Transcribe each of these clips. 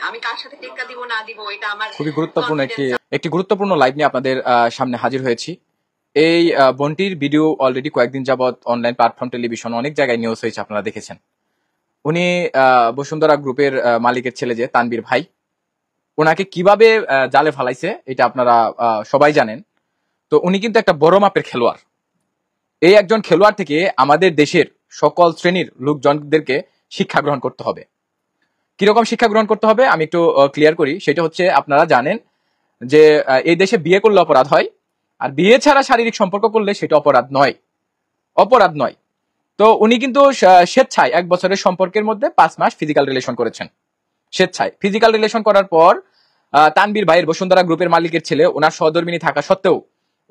আমি কার সাথে টেক্কা দিব না দিব এটা আমার খুবই গুরুত্বপূর্ণ একটি গুরুত্বপূর্ণ লাইভ নিয়ে আপনাদের সামনে হাজির হয়েছি। এই বোনটির ভিডিও অলরেডি কয়েকদিন যাবৎ অনলাইন প্ল্যাটফর্ম টেলিভিশন অনেক জায়গায় নিউজ হয়েছে, আপনারা দেখেছেন। উনি বসুন্ধরা গ্রুপের মালিকের ছেলে যে তানবীর ভাই, ওনাকে কিভাবে জালে ফালাইছে এটা আপনারা সবাই জানেন। তো উনি কিন্তু একটা বড় মাপের খেলোয়াড়। এই একজন খেলোয়াড় থেকে আমাদের দেশের সকল শ্রেণীর লোকজনদেরকে শিক্ষা গ্রহণ করতে হবে। কিরকম শিক্ষা গ্রহণ করতে হবে আমি একটু ক্লিয়ার করি। সেটা হচ্ছে, আপনারা জানেন যে এই দেশে বিয়ে করলে অপরাধ হয়, আর বিয়ে ছাড়া শারীরিক সম্পর্ক করলে সেটা অপরাধ নয়। তো উনি কিন্তু স্বেচ্ছায় 1 বছরের সম্পর্কের মধ্যে 5 মাস ফিজিক্যাল রিলেশন করেছেন। স্বেচ্ছায় ফিজিক্যাল রিলেশন করার পর তানবীর ভাইয়ের বসুন্ধরা গ্রুপের মালিকের ছেলে ওনার সহধর্মিণী থাকা সত্ত্বেও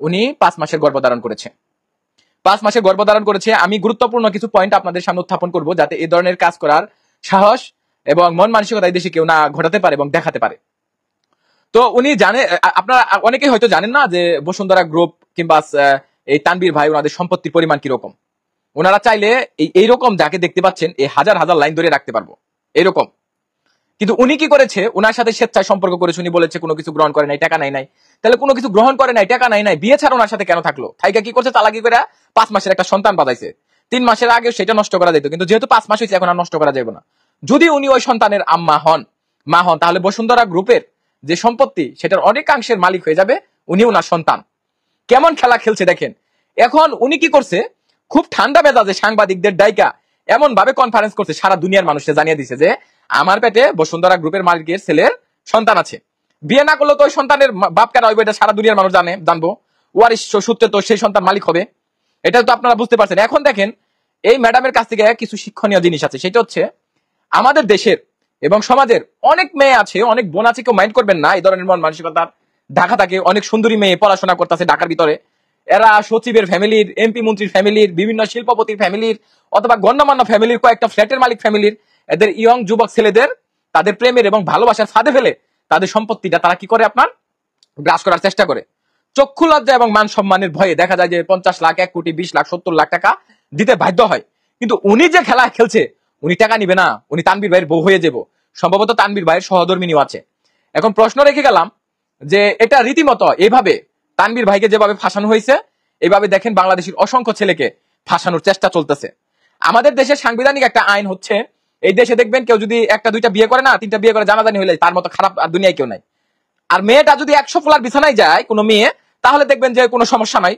উনি 5 মাসের গর্ভধারণ করেছে। 5 মাসের গর্ভধারণ করেছে। আমি গুরুত্বপূর্ণ কিছু পয়েন্ট আপনাদের সামনে উত্থাপন করব, যাতে এই ধরনের কাজ করার সাহস এবং মন মানসিকতা এই দেশে কেউ না ঘটাতে পারে এবং দেখাতে পারে। তো উনি জানে, আপনারা অনেকেই হয়তো জানেন না যে বসুন্ধরা গ্রুপ কিংবা এই তানবীর ভাই ওনাদের সম্পত্তির পরিমাণ কিরকম। ওনারা চাইলে এইরকম যাকে দেখতে পাচ্ছেন এই হাজার হাজার লাইন ধরে রাখতে পারবো এরকম। কিন্তু উনি কি করেছে, ওনার সাথে স্বেচ্ছায় সম্পর্ক করেছে। উনি বলেছে কোনো কিছু গ্রহণ করে নাই, টাকা নাই। তাহলে কোনো কিছু গ্রহণ করে নাই, টাকা নাই, বিয়ে ছাড়া ওনার সাথে কেন থাকলো? থাইকা কি করছে, তালাকি করে 5 মাসের একটা সন্তান বাঁধাইছে। 3 মাসের আগে সেটা নষ্ট করা যেত, কিন্তু যেহেতু 5 মাস হয়েছে এখন আর নষ্ট করা যাবে না। যদি উনি ওই সন্তানের মা হন, তাহলে বসুন্ধরা গ্রুপের যে সম্পত্তি সেটার অনেকাংশের মালিক হয়ে যাবে উনি, ওনার সন্তান। কেমন খেলা খেলছে দেখেন। এখন উনি কি করছে, খুব ঠান্ডা মেজাজে সাংবাদিকদের ডাইকা এমন ভাবে কনফারেন্স করছে, সারা দুনিয়ার মানুষকে জানিয়ে দিছে যে আমার পেটে বসুন্ধরা গ্রুপের মালিকের ছেলের সন্তান আছে। বিয়ে না করলে তো ওই সন্তানের বাপ কারা হইবে এটা সারা দুনিয়ার মানুষ জানবো। ওয়ারিশ সূত্রে তো সেই সন্তান মালিক হবে, এটা তো আপনারা বুঝতে পারছেন। এখন দেখেন এই ম্যাডামের কাছ থেকে কিছু শিক্ষণীয় জিনিস আছে। সেটা হচ্ছে, আমাদের দেশের এবং সমাজের অনেক মেয়ে আছে, অনেক বোন আছে, কেউ মাইন্ড করবেন না এই ধরনের মন মানসিকতা। ঢাকা থাকে অনেক সুন্দরী মেয়ে পড়াশোনা করতেছে ঢাকার ভিতরে, এরা সচিবের ফ্যামিলির, এমপি মন্ত্রীর ফ্যামিলির, বিভিন্ন শিল্পপতির ফ্যামিলির অথবা গণ্যমান্য ফ্যামিলির, কয়েকটা ফ্ল্যাটের মালিক ফ্যামিলির, এদের ইয়ং যুবক ছেলেদের তাদের প্রেমের এবং ভালোবাসার ফাঁদে ফেলে তাদের সম্পত্তিটা তারা কি করে, আপনার গ্রাস করার চেষ্টা করে। চক্ষু লজ্জা এবং মান সম্মানের ভয়ে দেখা যায় যে 50 লাখ, 1 কোটি, 20 লাখ, 70 লাখ টাকা দিতে বাধ্য হয়। কিন্তু উনি যে খেলা খেলছে, উনি টাকা নিবে না, উনি তানবীর ভাইয়ের বউ হয়ে যাব। সম্ভবত তানবীর ভাইয়ের সহধর্মিনীও আছে। এখন প্রশ্ন রেখে গেলাম যে এটা রীতিমতো এইভাবে তানবীর ভাইকে যেভাবে ফাঁসানো হয়েছে, এইভাবে দেখেন বাংলাদেশের অসংখ্য ছেলেকে ফাঁসানোর চেষ্টা চলতেছে। আমাদের দেশের সাংবিধানিক একটা আইন হচ্ছে, এই দেশে দেখবেন কেউ যদি 1টা 2টা বিয়ে করে না, 3টা বিয়ে করে জানাজানি হইলে তার মতো খারাপ আর দুনিয়ায় কেউ নাই। আর মেয়েটা যদি 100 ফোলার বিছানায় যায় কোনো মেয়ে, তাহলে দেখবেন যে কোনো সমস্যা নাই।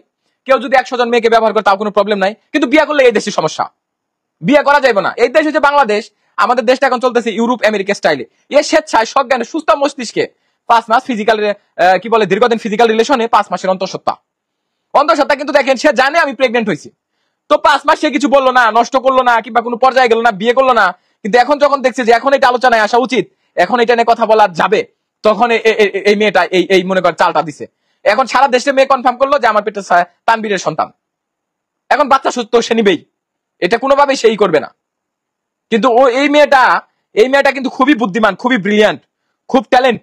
কেউ যদি 100 জন মেয়েকে ব্যবহার করে তাও কোনো প্রবলেম নাই। কিন্তু বিয়ে করলে এই দেশের সমস্যা, বিয়ে করা যাবে না। এই দেশ হচ্ছে বাংলাদেশ। আমাদের দেশটা এখন চলতেছে ইউরোপ আমেরিকা স্টাইলে। এ স্বেচ্ছায় সজ্ঞানে সুস্থ মস্তিষ্কে 5 মাস ফিজিক্যাল কি বলে দীর্ঘদিন ফিজিক্যাল রিলেশনে 5 মাসের অন্তঃসত্ত্বা। কিন্তু দেখেন সে জানে আমি প্রেগনেন্ট হয়েছি, তো 5 মাস সে কিছু বললো না, নষ্ট করলো না, কিংবা কোনো পর্যায়ে গেল না, বিয়ে করলো না। কিন্তু এখন যখন দেখছে যে এখন এটা আলোচনায় আসা উচিত, এখন এটা নিয়ে কথা বলা যাবে, তখন এই মেয়েটা এই মনে কর চালটা দিছে। এখন সারা দেশে মেয়ে কনফার্ম করলো যে আমার পেটে তানবীরের সন্তান। এখন বাচ্চা সত্য সে নিবেই, এটা কোনোভাবেই সেই করবে না। কিন্তু ও এই মেয়েটা কিন্তু খুবই বুদ্ধিমান, খুবই ব্রিলিয়ান্ট, খুব ট্যালেন্ট।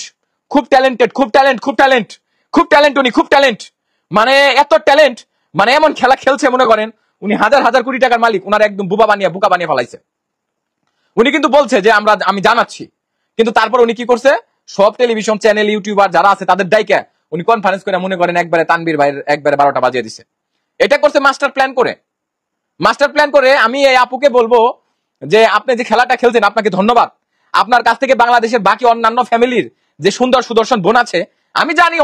মানে এত ট্যালেন্ট, মানে এমন খেলা খেলছে মনে করেন উনি হাজার হাজার কোটি টাকার মালিক, উনার একদম বোকা বানিয়ে ফেলাইছে। উনি কিন্তু বলছে যে আমি জানাচ্ছি, কিন্তু তারপর উনি কি করছে, সব টেলিভিশন চ্যানেল, ইউটিউবার যারা আছে তাদের ডাইকা উনি কনফারেন্স করে মনে করেন একবারে তানবীর ভাইয়ের একবারে 12টা বাজিয়ে দিছে। এটা করছে মাস্টার প্ল্যান করে। আমি এই আপুকে বলবো যে আপনি যে খেলাটা খেলছেন আপনাকে ধন্যবাদ। আপনার কাছ থেকে বাংলাদেশের বাকি অন্যান্য ফ্যামিলির যে সুন্দর সুদর্শন বোন আছে, আমি জানি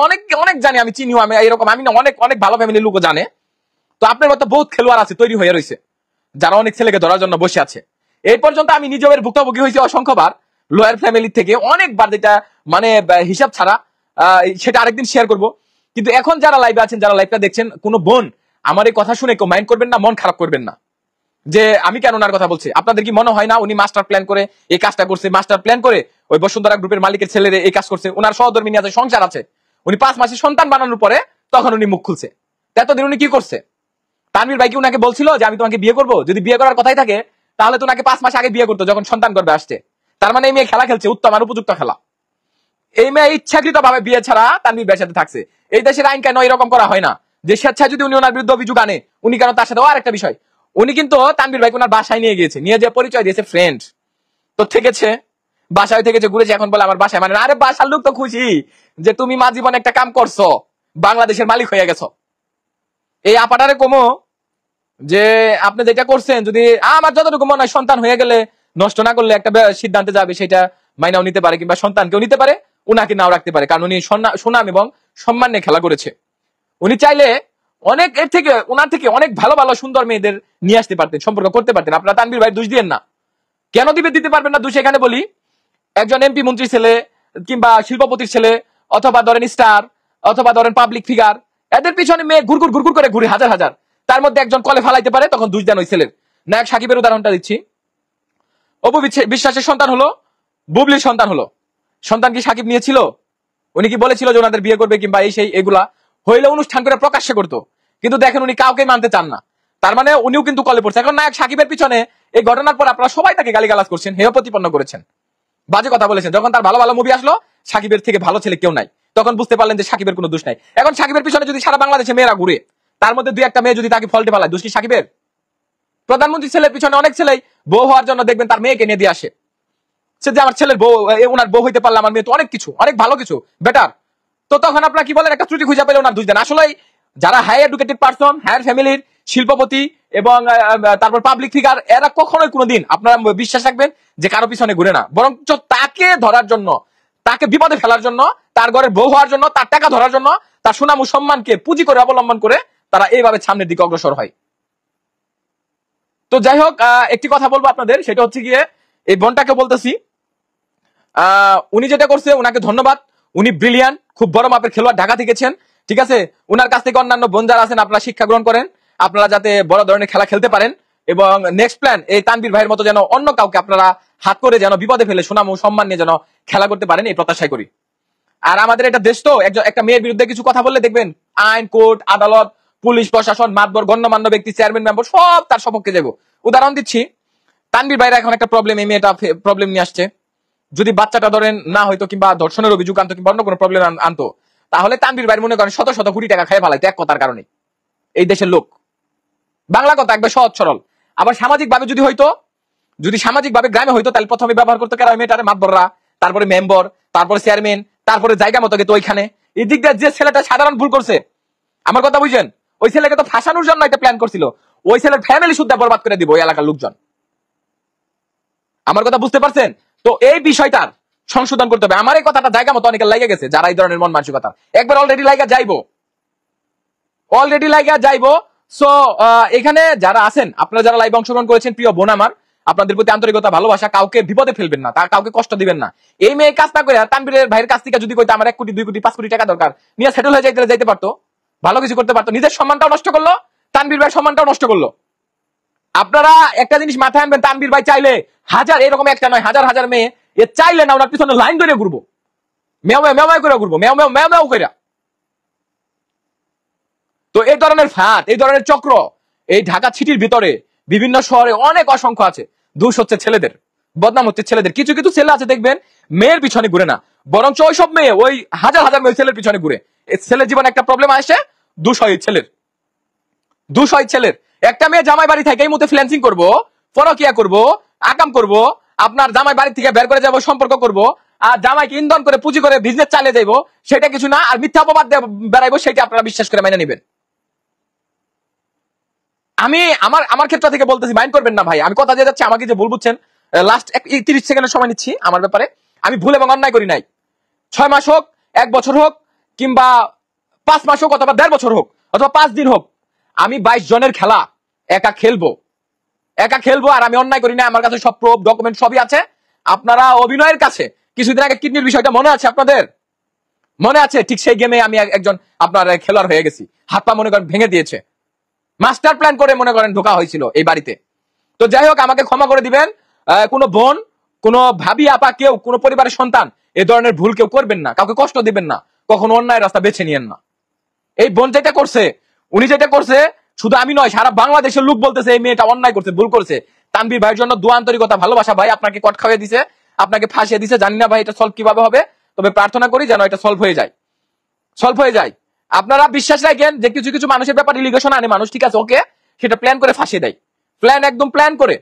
অনেক জানি, আমি চিনিও, আমি এরকম আমি অনেক ভালো ফ্যামিলির লোকও জানে। তো আপনার মতো বহুত খেলোয়াড় আছে তৈরি হয়ে রয়েছে, যারা অনেক ছেলেকে ধরার জন্য বসে আছে। এই পর্যন্ত আমি নিজের ভুক্তভোগী হয়েছি অসংখ্যবার লয়ার ফ্যামিলি থেকে, অনেকবার, যেটা মানে হিসাব ছাড়া, সেটা আরেকদিন শেয়ার করব। কিন্তু এখন যারা লাইভে আছেন, যারা লাইভটা দেখছেন, কোনো বোন আমার এই কথা শুনে কেউ মাইন্ড করবেন না, মন খারাপ করবেন না যে আমি কেন ওনার কথা বলছি। আপনাদের কি মনে হয় না উনি মাস্টার প্ল্যান করে এই কাজটা করছে? মাস্টার প্ল্যান করে ওই বসুন্ধরা গ্রুপের মালিকের ছেলেরে এই কাজ করছে। ওনার সহধর্মিনী আছে, সংসার আছে, উনি 5 মাসের সন্তান বানানোর পরে তখন উনি মুখ খুলছে। এতদিন উনি কি করছে? তানভীর ভাই কি উনাকে বলছিল যে আমি তোমাকে বিয়ে করবো? যদি বিয়ে করার কথাই থাকে তাহলে তো ওনাকে 5 মাস আগে বিয়ে করতো, যখন সন্তান গর্ভে আসছে। তার মানে এই মেয়ে খেলা খেলছে, উত্তম আর উপযুক্ত খেলা। এই মেয়ে ইচ্ছাকৃত ভাবে বিয়ে ছাড়া তানভীর ভাইয়ের সাথে থাকছে। এই দেশের আইন কেন এরকম করা হয় না যে স্বেচ্ছায় যদি উনি ওনার বিরুদ্ধে অভিযোগ আনে উনি কেন তার সাথে? আর একটা বিষয়, উনি কিন্তু তানভীর ভাইকে ওনার বাসায় নিয়ে গিয়েছে, নিয়ে যে পরিচয় দিয়েছে ফ্রেন্ড, তো থেকেছে, বাসায় থেকে যে ঘুরেছে এখন বলে আমার বাসায় মানে, আরে বাসার লোক তো খুশি যে তুমি মা জীবনে একটা কাম করছো, বাংলাদেশের মালিক হয়ে গেছো। এই আপাটারে কমো যে আপনি যেটা করছেন, যদি আমার যতটুকু মনে হয় সন্তান হয়ে গেলে নষ্ট না করলে একটা সিদ্ধান্তে যাবে, সেটা মাইনাও নিতে পারে, কিংবা সন্তানকেও নিতে পারে, উনাকে নাও রাখতে পারে, কারণ উনি সুনাম এবং সম্মান নিয়ে খেলা করেছে। উনি চাইলে অনেক এর থেকে ওনার থেকে অনেক ভালো ভালো সুন্দর মেয়েদের নিয়ে আসতে পারতেন, সম্পর্ক করতে পারতেন। আপনারা তানভীর ভাই দোষ দিয়েন না। কেন দিতে পারবেন না দোষ? এখানে বলি, একজন এমপি মন্ত্রীর ছেলে কিংবা শিল্পপতির ছেলে অথবা ধরেন স্টার অথবা ধরেন পাবলিক ফিগার, এদের পিছনে মেয়ে ঘুরঘুর করে ঘুরে হাজার হাজার, তার মধ্যে একজন কলে ফালাইতে পারে, তখন দোষ দেন ওই ছেলের। নায়ক সাকিবের উদাহরণটা দিচ্ছি। অপু বিশ্বাসের সন্তান হলো, বুবলির সন্তান হলো। সন্তান কি সাকিব নিয়েছিল? উনি কি বলেছিল যে ওনাদের বিয়ে করবে কিংবা এই সেই? এগুলা হইলে অনুষ্ঠান করে প্রকাশ্যে করতো, কিন্তু দেখেন উনি কাউকে মানতে চান না। তার মানে উনিও কিন্তু কলে পড়ছে। এখন নায়ক সাকিবের পিছনে এই ঘটনার পর আপনারা সবাই তাকে গালিগালাজ করছেন, হেয় প্রতিপন্ন করেছেন, বাজে কথা বলেছেন। যখন তার ভালো ভালো মুভি আসলো, সাকিবের থেকে ভালো ছেলে কেউ নাই, তখন বুঝতে পারলেন যে সাকিবের কোনো দোষ নাই। এখন সাকিবের পিছনে যদি সারা বাংলাদেশে মেয়েরা ঘুরে, তার মধ্যে দুই একটা মেয়ে যদি তাকে ফল্টে ফেলায়, দোষ কি সাকিবের? প্রধানমন্ত্রী ছেলের পিছনে অনেক ছেলেই বউ হওয়ার জন্য দেখবেন তার মেয়েকে নিয়ে দিয়ে আসে, সে যে আমার ছেলের বউ, ওনার বউ হইতে পারলে আমার মেয়ে তো অনেক কিছু, অনেক ভালো কিছু, বেটার। তো তখন আপনারা কি বলেন? একটা ত্রুটি খুঁজে পেলে ওনার দোষ দেন। আসলে যারা হাই এডুকেটেড পারসন, হায়ার ফ্যামিলির শিল্পপতি এবং তারপর পাবলিক ফিগার, এরা কখনোই কোনোদিন আপনারা বিশ্বাস রাখবেন যে কারো পিছনে ঘুরে না, বরং তাকে ধরার জন্য, তাকে বিপদে ফেলার জন্য, তার ঘরের বউ হওয়ার জন্য, তার টাকা ধরার জন্য, তার সুনাম ও সম্মানকে পুঁজি করে অবলম্বন করে তারা এইভাবে সামনের দিকে অগ্রসর হয়। তো যাই হোক, একটি কথা বলবো আপনাদের, সেটা হচ্ছে গিয়ে এই বোনটাকে বলতেছি, উনি যেটা করছে উনাকে ধন্যবাদ। উনি ব্রিলিয়ান্ট, খুব বড় মাপের খেলোয়াড়, ঢাকা থেকেছেন, ঠিক আছে। উনার কাছ থেকে অন্যান্য বোন যারা আছেন আপনারা শিক্ষা গ্রহণ করেন, আপনারা যাতে বড় ধরনের খেলা খেলতে পারেন, এবং নেক্সট প্ল্যান এই তানভীর ভাইয়ের মতো যেন অন্য কাউকে আপনারা হাত করে যেন বিপদে ফেলে সুনাম ও সম্মান নিয়ে যেন খেলা করতে পারেন, এই প্রত্যাশাই করি। আর আমাদের এটা দেশ তো, একটা মেয়ের বিরুদ্ধে কিছু কথা বললে দেখবেন আইন, কোর্ট, আদালত, পুলিশ প্রশাসন, মাতবর, গণ্যমান্য ব্যক্তি, চেয়ারম্যান, মেম্বার সব তার সপক্ষে যাবো। উদাহরণ দিচ্ছি, তানভীর ভাইরা এখন একটা প্রবলেম, এই মেয়েটা প্রবলেম নিয়ে আসছে। যদি বাচ্চাটা ধরেন না হয়তো, কিংবা ধর্ষণের অভিযোগ আনতো, কিংবা অন্য কোনো প্রবলেম আনতো, তাহলে তানভীর ভাই মনে করেন শত শত কোটি টাকা খেয়ে ফেলাইতো এক কথার কারণে। এই দেশের লোক, বাংলা কথা একবার সহজ সরল। আবার সামাজিক ভাবে যদি হইতো, যদি সামাজিক ভাবে গ্রামে হইতো, তাহলে প্রথমে ব্যবহার করতো কারা? মেয়েটারে মাতবররা, তারপরে মেম্বার, তারপরে চেয়ারম্যান, তারপরে জায়গা মতো তো ওইখানে। এই দিক দিয়ে যে ছেলেটা সাধারণ ভুল করছে, আমার কথা বুঝছেন, ওই ছেলেকে তো ফাঁসানোর জন্য একটা প্ল্যান করছিল, ওই ছেলের ফ্যামিলি শুদ্ধ বরবাদ করে দিব ওই এলাকার লোকজন। আমার কথা বুঝতে পারছেন? তো এই বিষয়টার সংশোধন করতে হবে। আমার এই কথাটা জায়গা মতো অনেকে লাগে গেছে, যারা এই ধরনের মন মানসিকতা একবার অলরেডি লাইগা যাইবো। সো এখানে যারা আছেন, আপনারা যারা লাইভে অংশগ্রহণ করেছেন, প্রিয় বোন আমার, আপনাদের প্রতি আন্তরিকতা, ভালোবাসা। কাউকে বিপদে ফেলবেন না, কাউকে কষ্ট দিবেন না। এই মেয়ে কাজ না করে তানভীরের ভাইয়ের কাছ থেকে যদি কইতো আমার 1 কোটি 2 কোটি 5 কোটি টাকা দরকার, নিয়ে সেটেল হয়ে যাইতে পারতো, ভালো কিছু করতে পারতো। নিজের সম্মানটাও নষ্ট করলো, তানভীর ভাইয়ের সম্মানটাও নষ্ট করলো। আপনারা একটা জিনিস মাথায় আনবেন, তানভীর ভাই চাইলে হাজার, এরকম একটা নয়, হাজার হাজার মেয়ে এ চাইলে না ওনার পিছনে লাইন ধরে ঘুরবো, মেও মেও মেও করে ঘুরবো, মেও মেও মেও মেও করে। তো এই ধরনের ফাঁদ, এই ধরনের চক্র এই ঢাকা সিটির ভিতরে বিভিন্ন শহরে অনেক অসংখ্য আছে। দোষ হচ্ছে ছেলেদের, বদনাম হচ্ছে ছেলেদের। কিছু কিছু ছেলে আছে দেখবেন মেয়ের পিছনে ঘুরে না, বরঞ্চ ওই সব মেয়ে, ওই হাজার হাজার মেয়ে ছেলের পিছনে ঘুরে। ছেলের জীবনে একটা প্রবলেম আসে, দোষ হয় ছেলের। একটা মেয়ে জামাই বাড়ি থেকে এই মুহূর্তে ফ্ল্যান্সিং করবো, পরকিয়া করবো, আকাম করবো, আপনার জামাই বাড়ি থেকে বের করে যাবো, সম্পর্ক করবো, আর জামাইকে ইন্ধন করে পুঁজি করে বিজনেস চালিয়ে যাইবো, সেটা কিছু না। আর মিথ্যা অপবাদ দিয়ে বেড়াইবো, সেটা আপনারা বিশ্বাস করে মেনে নেবেন। আমি আমার ক্ষেত্র থেকে বলতেছি, মাইন্ড করবেন না ভাই, আমি কথা দিয়ে যাচ্ছি, আমাকে যে ভুল বুঝছেন, লাস্ট 30 সেকেন্ডের সময় নিচ্ছি আমার ব্যাপারে। আমি ভুল এবং অন্যায় করি নাই। 6 মাস হোক, 1 বছর হোক, কিংবা 5 মাস হোক, অথবা 1.5 বছর হোক, অথবা 5 দিন হোক, আমি 22 জনের খেলা একা খেলবো। আর আমি অন্যায় করি না। আমার কাছে সব প্রুফ, ডকুমেন্ট সবই আছে। আপনারা অভিনয়ের কাছে কিছুদিন আগে কিডনির বিষয়টা মনে আছে আপনাদের? মনে আছে? ঠিক সেই গেমে আমি একজন আপনার খেলোয়াড় হয়ে গেছি, হাত পা মনে করেন ভেঙে দিয়েছে, মাস্টার প্ল্যান করে মনে করেন ঢোকা হয়েছিল এই বাড়িতে। তো যাই হোক, আমাকে ক্ষমা করে দিবেন। কোনো বোন, কোনো ভাবি, আপা, কেউ, কোনো পরিবারের সন্তান এই ধরনের ভুল কেউ করবেন না, কাউকে কষ্ট দিবেন না, কখনো অন্যায় রাস্তা বেছে নিয়েন না। এই বোন যেটা করছে, উনি যেটা করছে, শুধু আমি নয়, সারা বাংলাদেশের লোক বলতেছে এই মেয়েটা অন্যায় করছে, ভুল করছে। তানভীর ভাইয়ের জন্য দোয়া, আন্তরিকতা, ভালোবাসা। ভাই আপনাকে কট খাওয়িয়ে দিছে, আপনাকে ফাঁসিয়ে দিছে, জানি না ভাই এটা সলভ কিভাবে হবে, তবে প্রার্থনা করি যেন এটা সলভ হয়ে যায়। আপনারা বিশ্বাস রাখেন যে কিছু কিছু মানুষের ব্যাপারে ইলিগেশন আনে মানুষ, ঠিক আছে, ওকে, সেটা প্ল্যান করে ফাঁসিয়ে দেয়, একদম প্ল্যান করে।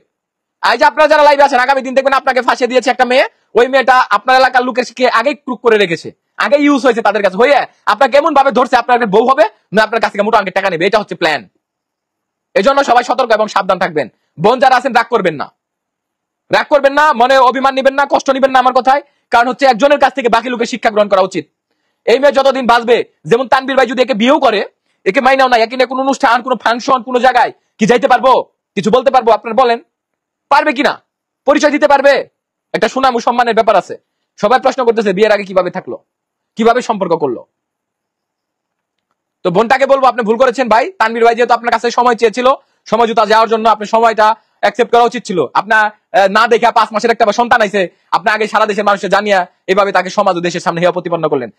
এই যে আপনারা যারা লাইভে আছেন, আগামী দিন দেখবেন আপনাকে ফাঁসিয়ে দিয়েছে একটা মেয়ে, ওই মেয়েটা আপনার এলাকার লোকের আগে ক্রুক করে রেখেছে, আগে ইউজ হয়েছে তাদের কাছে, হয়ে আপনাকে কেমন ভাবে ধরছে, আপনার বউ হবে না আপনার কাছ থেকে মোটা অঙ্কের টাকা নেবে, এটা হচ্ছে প্ল্যান। এই জন্য সবাই সতর্ক এবং সাবধান থাকবেন। বোন যারা আছেন রাগ করবেন না, রাগ করবেন না, মনে অভিমান নিবেন না, কষ্ট নিবেন না আমার কথায়। কারণ হচ্ছে একজনের কাছ থেকে বাকি লোকের শিক্ষা গ্রহণ করা উচিত। এই মেয়ে যতদিন বাঁচবে, যেমন তানবীর ভাই যদি একে বিয়েও করে, একে মাইনাও না, একে নিয়ে কোনো অনুষ্ঠান, কোনো ফাংশন, কোনো জায়গায় কি যাইতে পারবো, কিছু বলতে পারবো? আপনার বলেন, পারবে কিনা? পরিচয় দিতে পারবে? একটা সুনাম ও সম্মানের ব্যাপার আছে। সবাই প্রশ্ন করতেছে বিয়ের আগে কিভাবে থাকলো, কিভাবে সম্পর্ক করলো। তো বোনটাকে বলবো আপনি ভুল করেছেন ভাই। তানবীর ভাই যেহেতু আপনার কাছে সময় চেয়েছিল, সমঝোতা যাওয়ার জন্য আপনি সময়টা অ্যাকসেপ্ট করা উচিত ছিল। আপনার না দেখে 5 মাসের একটা সন্তান আইছে, আপনি আগে সারা দেশের মানুষকে জানিয়া এভাবে তাকে সমাজ ও দেশের সামনে হেয় প্রতিপন্ন করলেন।